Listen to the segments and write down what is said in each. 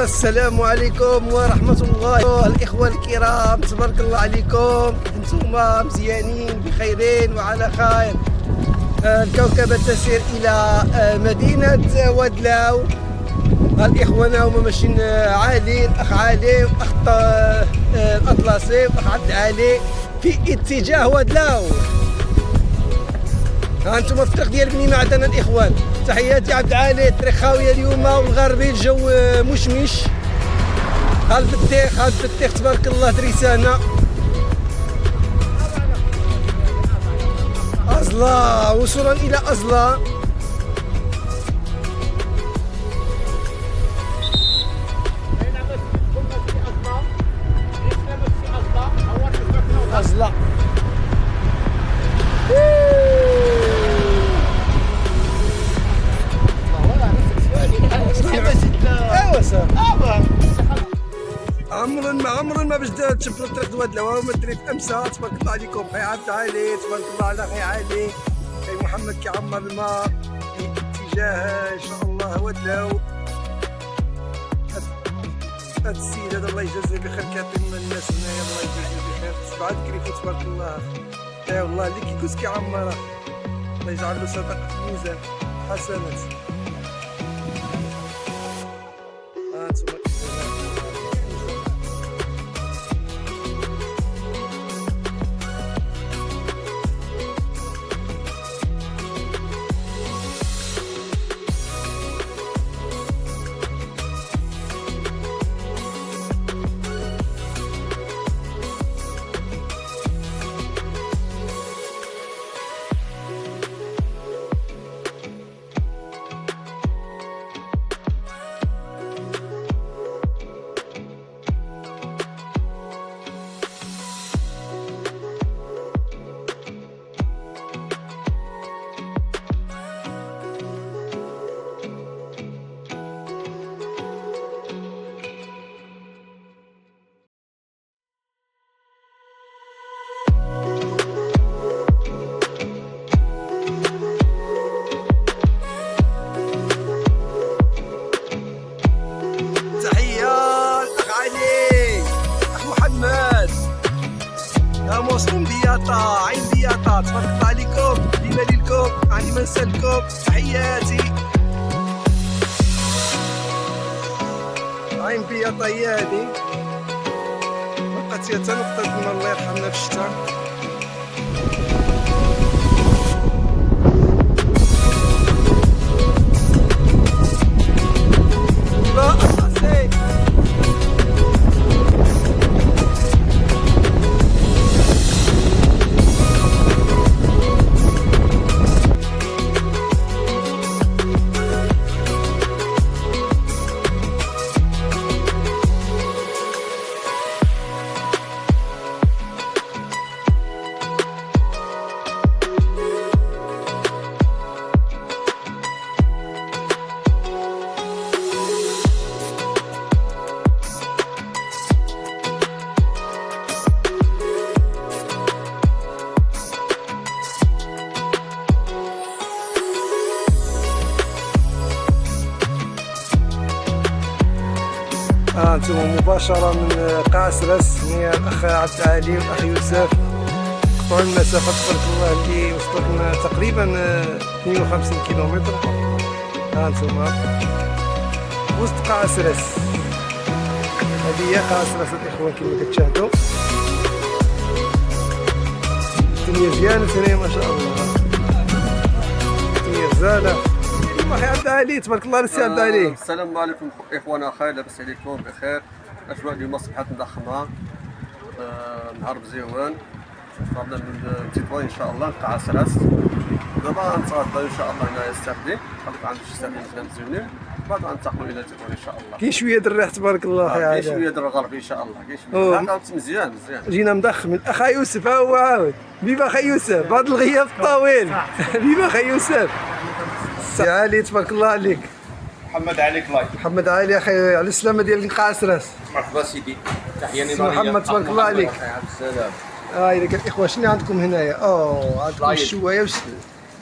السلام عليكم ورحمة الله. الإخوة الكرام، تبارك الله عليكم، نتوما مزيانين بخيرين وعلى خير. الكوكبة تسير إلى مدينة ودلاو. الإخوة هما ماشيين، علي، الأخ علي والأخ الأطلسي والأخ عبد العالي في اتجاه ودلاو. ها انتم في الطريق ديال بني معدن الإخوان. تحياتي عبد العالي، الطريق خاوية اليوم والغربي، الجو مشمش. ها البطيخ تبارك الله دريسانة. أزلا، وصولا إلى أزلا. أزلا عمرا ما باش تشوف الطريق د ودلاو ما دري في امسا. تبارك الله عليكم خي عبد العالي، تبارك الله على خي علي. خي محمد كيعمر الماء في اتجاه ان شاء الله ودلاو. هذا السيد هذا الله يجازيه بخير، كيعطي الناس هنايا الله يجازيه بخير. سبعة كريفو تبارك الله. اي والله اللي كيكوس كيعمر الله يجعل له صدقه في الميزان حسنات. انتم موصلين بياطة، عين بياطة، تبارك الله عليكم، ديما ليلكم، عندي ما نسالكم، تحياتي. عين بياطة هي هادي، بقات هي تا نقطة الماء الله يرحمنا في الشتا. انتم مباشرة من قاصرس، هي الأخ عبد العالي والأخ يوسف. قطعوا المسافة تبارك الله اللي وصلت لنا تقريبا 52 كيلومتر. ها انتم وسط قاصرس، هذه هي قاصرس الإخوان كما كتشاهدوا. الدنيا زيانة هنا ما شاء الله، الدنيا غزالة. اخي عبد العالي تبارك الله. السي عبد العالي، السلام عليكم اخوانا، خير لاباس عليكم بخير. الاجواء اليوم صبحت مضخمه، نهار مزيون. قربنا من تطوان ان شاء الله نلقى عسراس. دابا غنتغدى ان شاء الله هنايا الساحلين، خليك عندي شي ساحلين مزيونين، بعد غنتقلوا الى تطوان ان شاء الله. كاين شويه د الريح تبارك الله. كاين شويه د الغربي ان شاء الله، كاين شويه مزيان. جينا مضخمين. اخا يوسف ها هو عاود. بيبا خي يوسف بعد الغياب الطويل. بيبا خي يوسف. السي علي تبارك الله عليك. محمد علي كلاي. محمد علي اخي، على السلامه ديال قاصرس. مرحبا سيدي، تحيه نضاليه. محمد تبارك الله عليك. السلام. اذا كان الاخوه شنو عندكم هنايا؟ عندكم الشوايه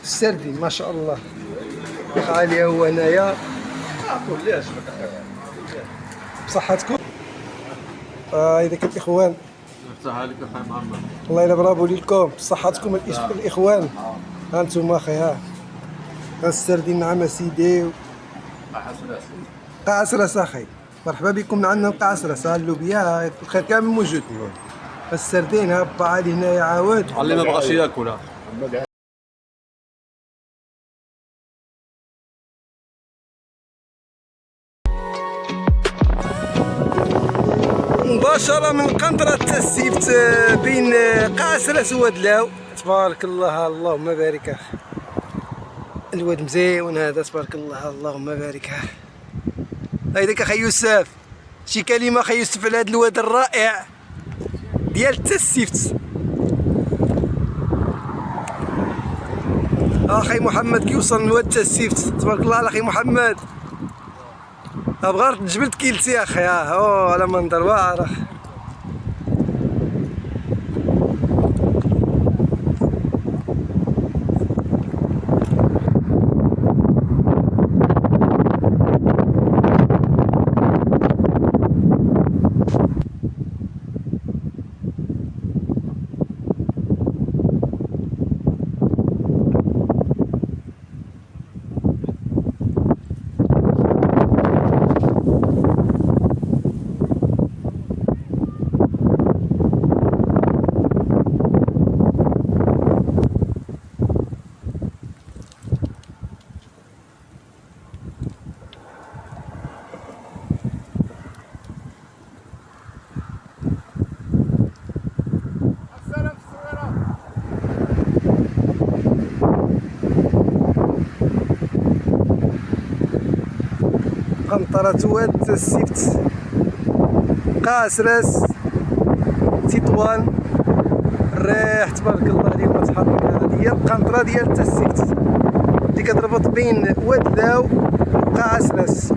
والسردين ما شاء الله. الاخ علي هو هنايا. بصحتكم. إذا كنت الإخوان يفتح عليك اخي محمد. الله يلا برافو ليكم بصحتكم الإخوان. ها انتم اخي ها السردين نعم اسيدي قاع سرس اخي. مرحبا بكم عندنا قاع سرس. اللوبيا الخير كامل موجود. السردين ها با علي هنايا عاود اللي ما بغاش ياكلها. مباشرة من قنطرة السيفت بين قاع سرس ودلاو. تبارك الله اللهم بارك اخي. الواد مزيون هذا تبارك الله اللهم بارك. هيداك اخي يوسف شي كلمة اخي يوسف على هذا الواد الرائع ديال التسيفت. اخي محمد كيوصل لواد التسيفت تبارك الله على اخي محمد. بغا الجبل كيلتي اخي. ها على منظر واعر. قنطرة واد السيفت قاع سرس تطوان الريح تبارك الله اليوم تحرك. هذه هي القنطرة ديال السيفت اللي كتربط بين ودلاو وقاع سرس.